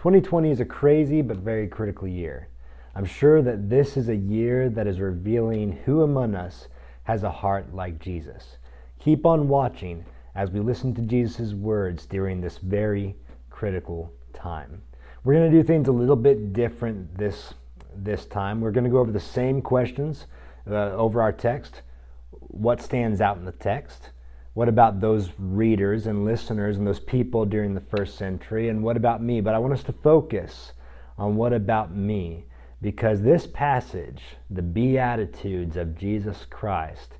2020 is a crazy but very critical year. I'm sure that this is a year that is revealing who among us has a heart like Jesus. Keep on watching as we listen to Jesus' words during this very critical time. We're going to do things a little bit different this time. We're going to go over the same questions over our text. What stands out in the text? What about those readers and listeners and those people during the first century? And what about me? But I want us to focus on what about me, because this passage, the Beatitudes of Jesus Christ,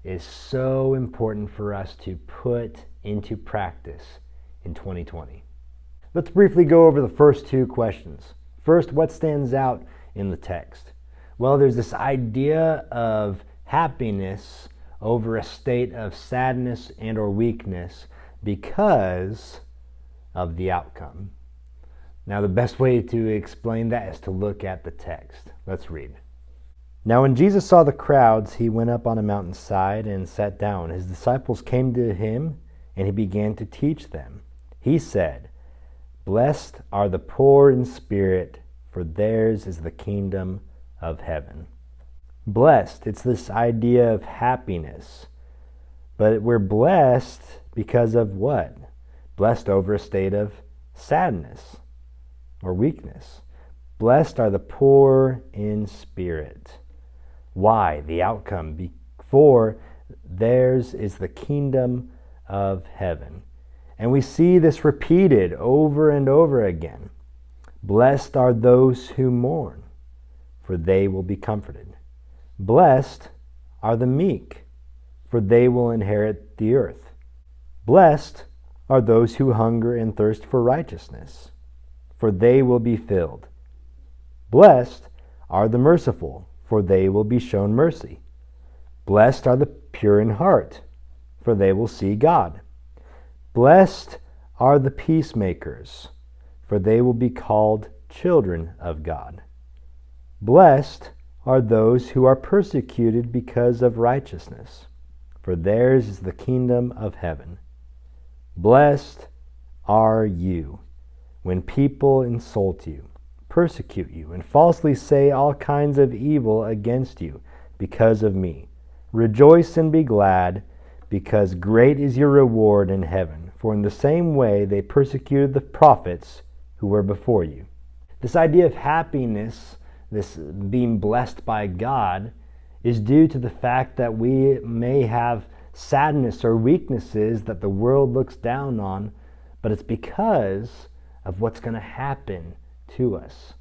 is so important for us to put into practice in 2020. Let's briefly go over the first two questions. First, what stands out in the text? Well, there's this idea of happiness over a state of sadness and or weakness because of the outcome. Now, the best way to explain that is to look at the text. Let's read. Now, when Jesus saw the crowds, he went up on a mountainside and sat down. His disciples came to him, and he began to teach them. He said, "Blessed are the poor in spirit, for theirs is the kingdom of heaven." Blessed, it's this idea of happiness. But we're blessed because of what? Blessed over a state of sadness or weakness. Blessed are the poor in spirit. Why? The outcome. For theirs is the kingdom of heaven. And we see this repeated over and over again. Blessed are those who mourn, for they will be comforted. Blessed are the meek, for they will inherit the earth. Blessed are those who hunger and thirst for righteousness, for they will be filled. Blessed are the merciful, for they will be shown mercy. Blessed are the pure in heart, for they will see God. Blessed are the peacemakers, for they will be called children of God. Blessed are those who are persecuted because of righteousness, for theirs is the kingdom of heaven. Blessed are you when people insult you, persecute you, and falsely say all kinds of evil against you because of me. Rejoice and be glad, because great is your reward in heaven, for in the same way they persecuted the prophets who were before you. This idea of happiness, this being blessed by God, is due to the fact that we may have sadness or weaknesses that the world looks down on, but it's because of what's going to happen to us.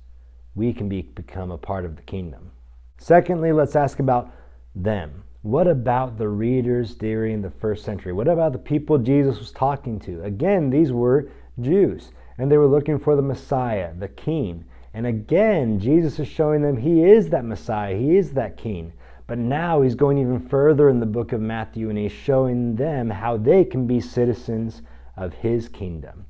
We can become a part of the kingdom. Secondly, let's ask about them. What about the readers during the first century? What about the people Jesus was talking to? Again, these were Jews, and they were looking for the Messiah, the King. And again, Jesus is showing them he is that Messiah, he is that King. But now he's going even further in the book of Matthew, and he's showing them how they can be citizens of his kingdom.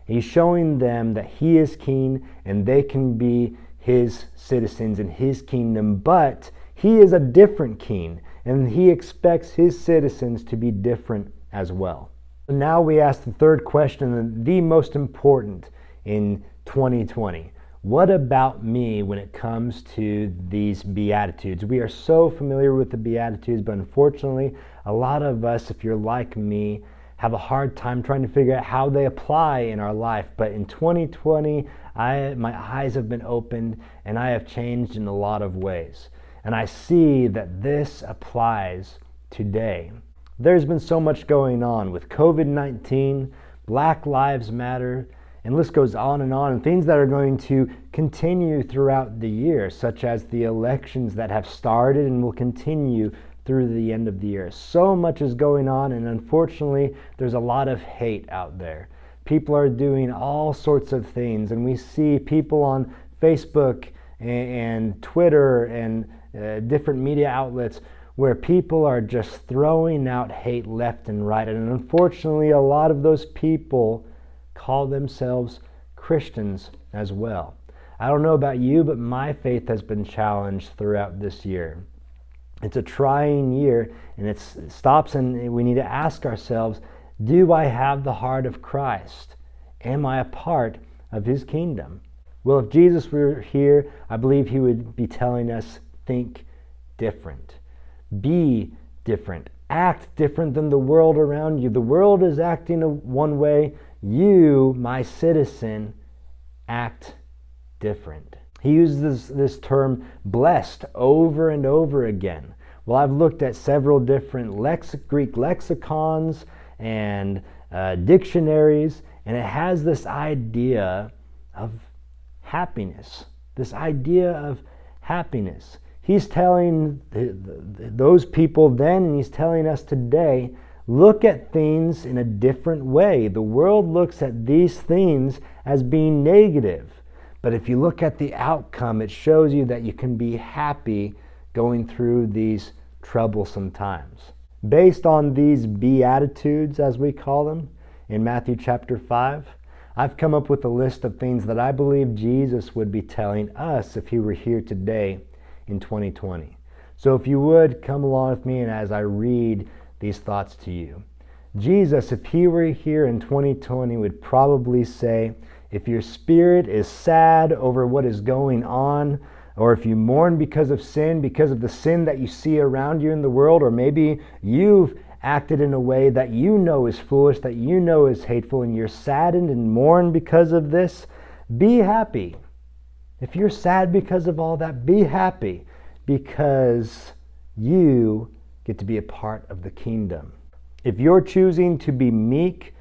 He's showing them that he is king and they can be his citizens in his kingdom, but he is a different king and he expects his citizens to be different as well. Now we ask the third question, the most important in 2020. What about me when it comes to these Beatitudes? We are so familiar with the Beatitudes, but unfortunately, a lot of us, if you're like me, have a hard time trying to figure out how they apply in our life. But in 2020, my eyes have been opened and I have changed in a lot of ways. And I see that this applies today. There's been so much going on with COVID-19, Black Lives Matter, and the list goes on, and things that are going to continue throughout the year, such as the elections that have started and will continue through the end of the year. So much is going on, and unfortunately, there's a lot of hate out there. People are doing all sorts of things, and we see people on Facebook and Twitter and different media outlets where people are just throwing out hate left and right. And unfortunately, a lot of those people call themselves Christians as well. I don't know about you, but my faith has been challenged throughout this year. It's a trying year, and it stops, and we need to ask ourselves, do I have the heart of Christ? Am I a part of his kingdom. Well, if Jesus were here, I believe he would be telling us, think different. Be different. Act different than the world around you. The world is acting one way. You, my citizen, act different. He uses this term blessed over and over again. Well, I've looked at several different Greek lexicons and dictionaries, and it has this idea of happiness. This idea of happiness. He's telling those people then, and he's telling us today, look at things in a different way. The world looks at these things as being negative. But if you look at the outcome, it shows you that you can be happy going through these troublesome times. Based on these Beatitudes, as we call them, in Matthew chapter 5, I've come up with a list of things that I believe Jesus would be telling us if he were here today in 2020. So if you would, come along with me and as I read these thoughts to you. Jesus, if he were here in 2020, would probably say, if your spirit is sad over what is going on, or if you mourn because of the sin that you see around you in the world, or maybe you've acted in a way that you know is foolish, that you know is hateful, and you're saddened and mourn because of this, be happy. If you're sad because of all that, be happy, because you get to be a part of the kingdom. If you're choosing to be meek,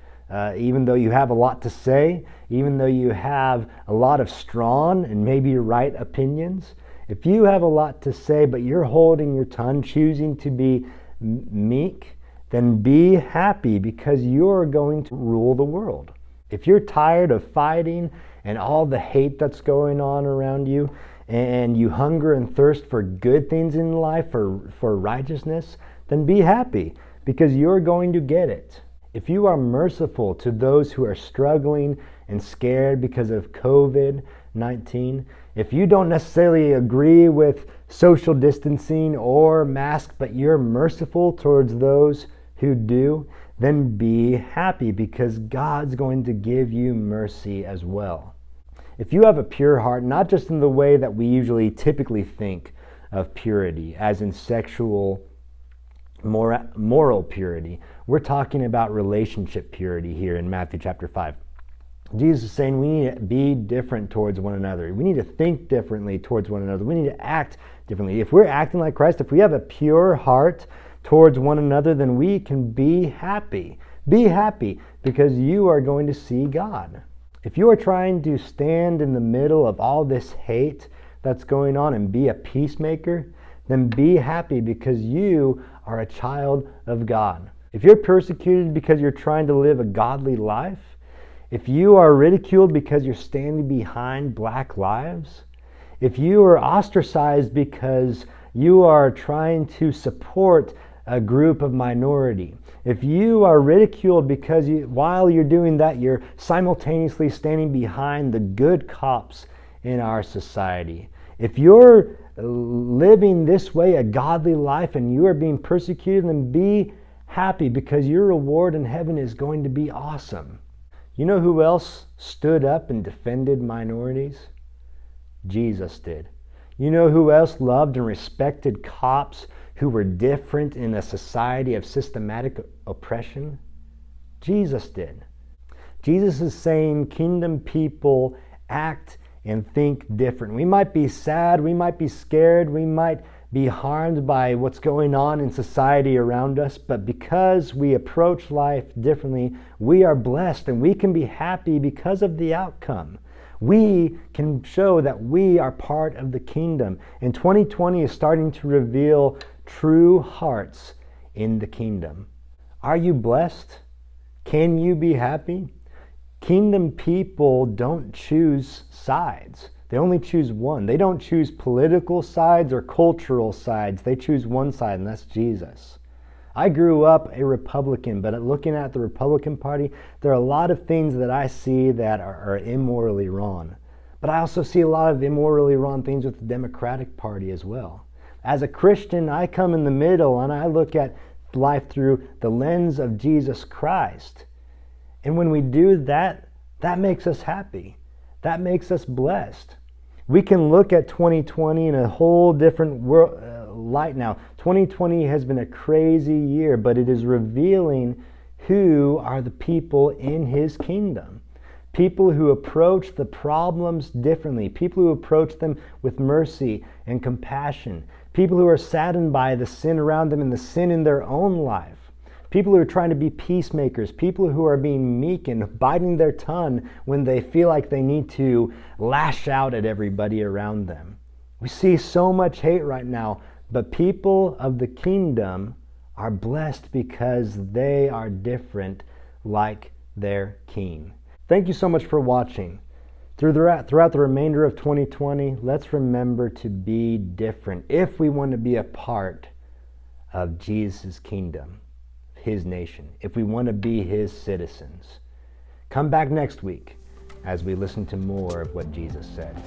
even though you have a lot to say, even though you have a lot of strong and maybe right opinions, if you have a lot to say but you're holding your tongue, choosing to be meek, then be happy, because you're going to rule the world. If you're tired of fighting and all the hate that's going on around you, and you hunger and thirst for good things in life, for righteousness, then be happy, because you're going to get it. If you are merciful to those who are struggling and scared because of COVID-19, if you don't necessarily agree with social distancing or masks, but you're merciful towards those who do, then be happy, because God's going to give you mercy as well. If you have a pure heart, not just in the way that we usually typically think of purity, as in sexual moral purity, we're talking about relationship purity here in Matthew chapter 5. Jesus is saying we need to be different towards one another. We need to think differently towards one another. We need to act differently. If we're acting like Christ, if we have a pure heart towards one another, then we can be happy. Be happy, because you are going to see God. If you are trying to stand in the middle of all this hate that's going on and be a peacemaker, then be happy, because you are a child of God. If you're persecuted because you're trying to live a godly life, if you are ridiculed because you're standing behind Black lives, if you are ostracized because you are trying to support a group of minority, if you are ridiculed because while you're doing that, you're simultaneously standing behind the good cops in our society, if you're living this way, a godly life, and you are being persecuted, then be happy, because your reward in heaven is going to be awesome. You know who else stood up and defended minorities? Jesus did. You know who else loved and respected cops who were different in a society of systematic oppression? Jesus did. Jesus is saying, kingdom people act and think different. We might be sad, we might be scared, we might be harmed by what's going on in society around us, but because we approach life differently, we are blessed and we can be happy because of the outcome. We can show that we are part of the kingdom. And 2020 is starting to reveal true hearts in the kingdom. Are you blessed? Can you be happy? Kingdom people don't choose sides. They only choose one. They don't choose political sides or cultural sides. They choose one side, and that's Jesus. I grew up a Republican, but looking at the Republican Party, there are a lot of things that I see that are immorally wrong. But I also see a lot of immorally wrong things with the Democratic Party as well. As a Christian, I come in the middle and I look at life through the lens of Jesus Christ. And when we do that, that makes us happy. That makes us blessed. We can look at 2020 in a whole different light now. 2020 has been a crazy year, but it is revealing who are the people in His kingdom. People who approach the problems differently. People who approach them with mercy and compassion. People who are saddened by the sin around them and the sin in their own life. People who are trying to be peacemakers. People who are being meek and biting their tongue when they feel like they need to lash out at everybody around them. We see so much hate right now, but people of the kingdom are blessed because they are different like their King. Thank you so much for watching. Throughout the remainder of 2020, let's remember to be different if we want to be a part of Jesus' kingdom, His nation, if we want to be His citizens. Come back next week as we listen to more of what Jesus said.